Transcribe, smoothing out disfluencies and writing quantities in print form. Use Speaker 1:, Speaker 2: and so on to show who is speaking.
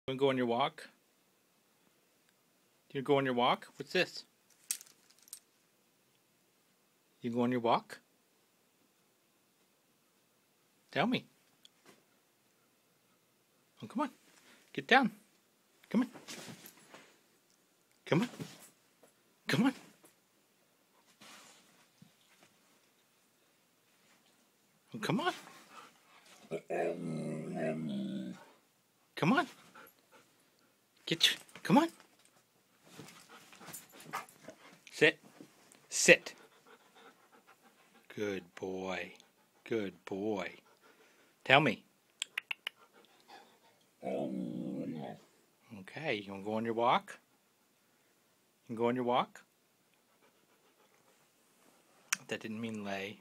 Speaker 1: You want to go on your walk? Do you go on your walk? What's this? You go on your walk? Tell me. Oh, come on. Get down. Come on. Come on. Come on. Oh, come on. Come on. Come on. Sit. Sit. Good boy. Good boy. Tell me. Okay, you want to go on your walk? You can go on your walk? That didn't mean lay.